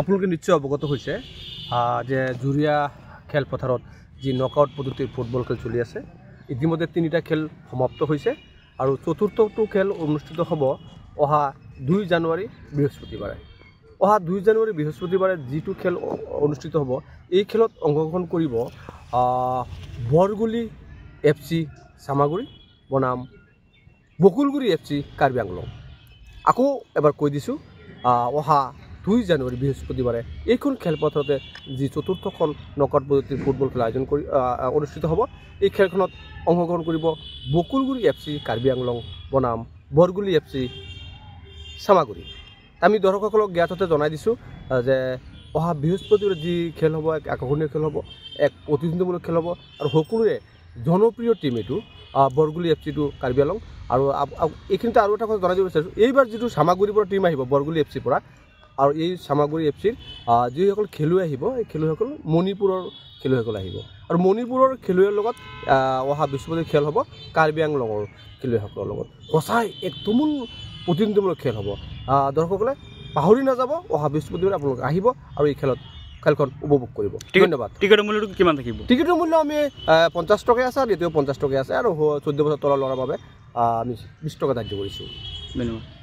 আপোনালোকে নিশ্চয় অৱগত হৈছে যে জুৰিয়া খেলপথাৰত যি নকআউট পদ্ধতিৰ ফুটবল খেল চলি আছে। ইতিমধ্যে 3টা খেল সমাপ্ত হৈছে আৰু চতুৰ্থটো খেল অনুষ্ঠিত হ'ব অহা 2 জানুৱাৰী বৃহস্পতিবাৰে। অহা 2 জানুৱাৰী বৃহস্পতিবাৰে যিটো খেল অনুষ্ঠিত হ'ব, এই খেলত অংশগ্ৰহণ কৰিব বৰগুলি FC চামাগুৰি বনাম বকুলগুৰি FC কাৰ্বি আংলং। আকৌ এবাৰ কৈ দিছোঁ, অহা 2 জানুৱাৰী বৃহস্পতিবাৰে এইখন খেলপথাৰতে যি চতুৰ্থখন নকআউট পদ্ধতিৰ ফুটবল খেল আয়োজন কৰি অনুষ্ঠিত হ'ব। এই খেলখনত অংশগ্ৰহণ কৰিব বকুলগুৰি FC কাৰ্বি আংলং বনাম বৰগুলি FC চামাগুৰি। আমি দৰ্শকসকলক জ্ঞাততে জনাই দিছোঁ যে অহা বৃহস্পতিবাৰে যি খেল হ'ব এক আকৰ্ষণীয় খেল হ'ব, এক প্ৰতিদ্বন্দ্বীমূলক খেল হ'ব আৰু সকলোৰে জনপ্ৰিয় টীম এইটো বৰগুলি FCটো কাৰ্বি আংলং। আৰু এইখিনিতে আৰু এটা কথা জনাই দিব বিচাৰিছোঁ, এইবাৰ যিটো চামাগুৰিৰ পৰা টীম আহিব বৰগুলি FCৰ পৰা, আৰু এই চামাগুৰি FCৰ যিসকল খেলুৱৈ আহিব, এই খেলুৱৈসকল মণিপুৰৰ খেলুৱৈসকল আহিব আৰু মণিপুৰৰ খেলুৱৈৰ লগত অহা বৃহস্পতিবাৰে খেল হ'ব কাৰ্বি আংলঙৰ খেলুৱৈসকলৰ লগত। সঁচাই এক তুমুল প্ৰতিদ্বন্দ্বীমূলক খেল হ'ব। দৰ্শকসকলে পাহৰি নাযাব, অহা বৃহস্পতিবাৰে আপোনালোকে আহিব আৰু এই খেলখন উপভোগ কৰিব। ধন্যবাদ। টিকেটৰ মূল্যটো কিমান থাকিব? টিকেটৰ মূল্য আমি 50 টকাই আছে আৰু এতিয়াও 50 টকাই আছে, আৰু 14 বছৰ তলৰ ল'ৰাৰ বাবে আমি 20 টকা ধাৰ্য কৰিছোঁ। ধন্যবাদ।